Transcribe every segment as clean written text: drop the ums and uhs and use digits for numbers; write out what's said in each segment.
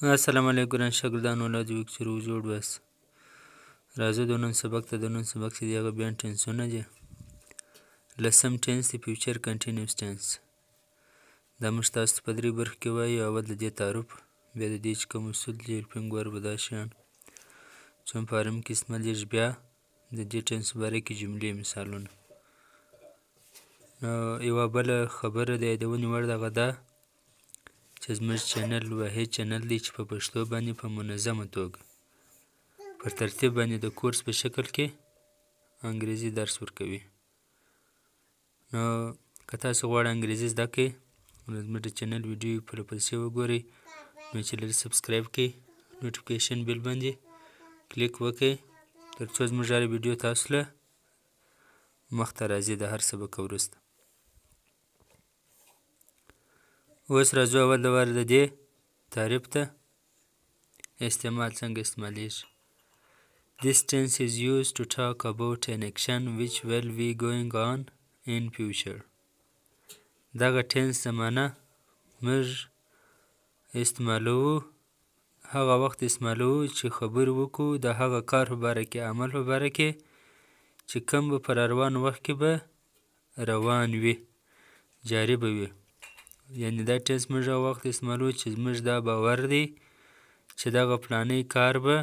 السلام علیکم ګران شاګردانو اولاد یو چې روز جوړ بس راځو د نن سبق ته د نن سبق چې دی هغه بیان ټینسونه دي لسم ټینس دی فیوچر کنټینیوس ټینس دا موږ تاسو ته په درې برخو کې وایو اول د دې تعارف بیا د دې چې کوم اصول دي هیلپینګ ورب دا شیان څوم فارم کې استعمالیږي بیا د دې ټینس باره کې جملې مثالونه نو یوه بله خبره د یادونې وړ دغه ده چې زموږ چینل واحد چینل دی چې په پښتو باندې په منظمه توګه پر ترتیب باندې د کورس په شکل کې انګریزي درس ورکوي نو که تاسو غواړئ انګریزي زده کړئ نو زموږ د چینل ویډیو پرله پسې وګورئ نو چې لږ سبسکرایب کړئ نوټیفیکیشن بیل باندې کلیک وکړئ تر څو زموږ هره ویډیو تاسو له مخته راځي د هر سبق وروسته اوس راځو اول د وار د دې تعریف ته استعمال څنګه استعمالیږي This tense is used to talk about an action which will be going on in future دغه ټینس زمانه موږ استعمالوو هغه وخت استعمالوو چې خبرې وکړو د هغه کار په باره کې عمل په باره کې چې کوم به په روان وخت کې به روان وي جاري به وي یعنې دا ټینس موږ هغه وخت استعمالوو چې زموږ دا باور دی چې دغه فلانی کار به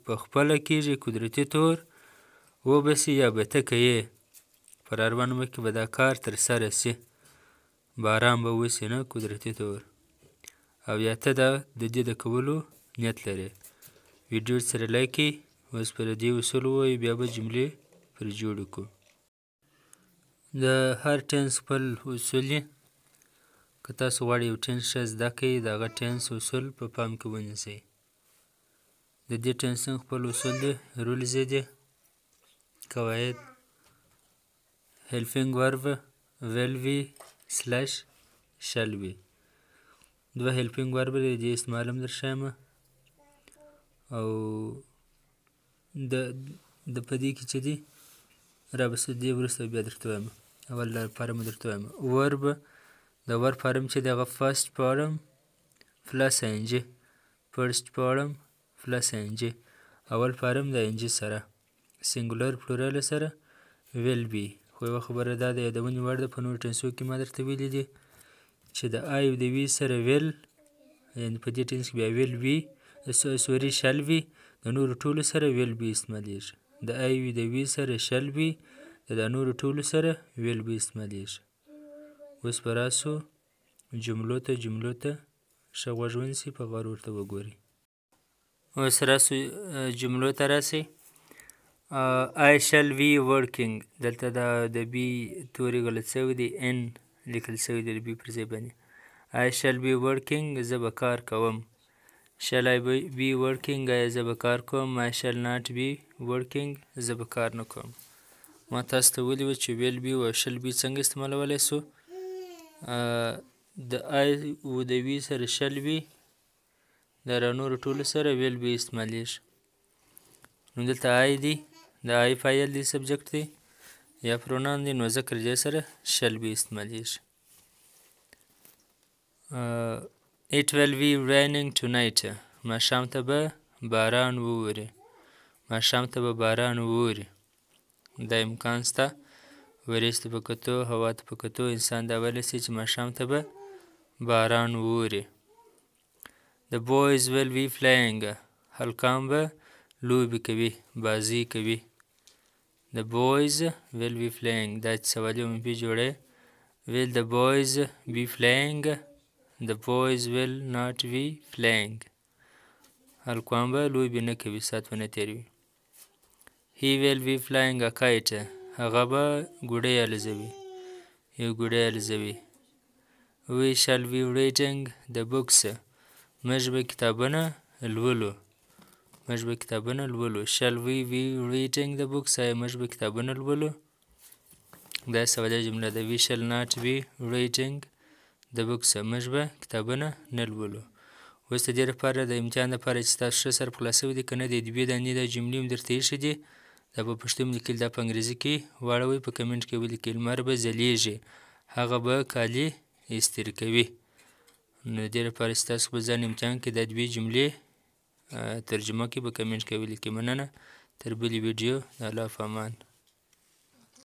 په خپله کېږي قدرتي طور وبسي یا به ته کوې په روان وخت کې به دا کار ترسره سي باران به وسي نه قدرتي طور او یا ته د دې د کولو نیت لرې ویډیو سره لایک کړئ اوس پر دې اصول ووایو بیا به جملې پر جوړې کړو د هر ټینس خپل اصول دي که تاسو غواړئ یو ټینس ښه زده کړئ د هغه ټینس اصول په پام کې ونیسئ د دې ټینس خپل اصول دي رولز یې دي قواعد هیلپینګ ورب ویل وي سلش شل وي دوه هیلپینګ ورب دی د دې استعمال هم درښایم او د په دې کې چې دی رابسته دې وروسته بیا درته وایم اول فارم درته وایم ورب د ورب فارم چې دی هغه فرست فارم پلس انجي فرست فارم پلس انجي اول فارم د انجي سره سینګولر پلورال سره ویل بي خو یوه خبره دا د یادونې وړ ده په نورو ټینسو کې ما درته ویلي دي چې د آی او د وي سره ویل یعنې په دې ټینس کې بیا ویل وي سوري شل وي د نورو ټولو سره ویل بي استعمالیږي د آی وي د وي سره شل وي د نورو ټولو سره ویل بي استعمالیږي اوس به راسو جملو ته ښه غوږ ونیسئ په غور ورته وګورئ اوس راسو جملو ته راسئ I shall be working دلته د بي توري غلط شوی دی ان لیکل شوی دی د بي پر ځای باندې I shall be working زه به کار کوم shall I be working آیا زه به کار کوم I shall not be working زه به کار نه کوم ما تاسو ته ویلي وو چې ویل بي او شل بي څنګه استعمالولی سو د آی او د وي سره شل بي د نورو ټولو سره ویل بي استعمالیږي نو دلته آی دی د آی فایل دی سبجکت دی یا پرونان دی نو ذکر دې سره شل بي استعمالیږي It will be raining tonight ماښام ته به باران ووري ماښام ته به باران ووري دا امکان شته وریځ ته په کتو هوا ته په کتو انسان دا ویلی شي چې ماښام ته به باران ووري The boys will be playing هلکان به لوبې کوي بازۍ کوي The boys will be playing دا چې سوالي منفي جوړی Will the boys be playing The boys will not be playing هلکان به لوبې نه کوي ساعت ونه تېروي He will be flying a kite هغه به ګوډی الوزوي یو ګوډی الوزوي We shall be reading the books موږ به کتابونه لولو موږ به کتابونه لولو Shall we be reading the books آیا موږ به کتابونه لولو دا سوالیه جمله ده We shall not be reading the books موږ به کتابونه نه لولو اوس د دې لپاره د امتحان لپاره چې تاسو ښه سره په خلاصه ودي که نه د ادبي دانې دا جملې هم درته ایښي دي دا په پښتو هم لیکلي دا په انګریزي کې واړوئ په کمنټ کې ولیکئ لمر به ځلیږي هغه به کالي استری کوي نو د دې لپاره چې تاسو خپل ځان امتحان کې دا دوې جملې ترجمه کړئ په کمنټ کې ولیکئ. مننه. تر بلې ویډیو د الله په امان.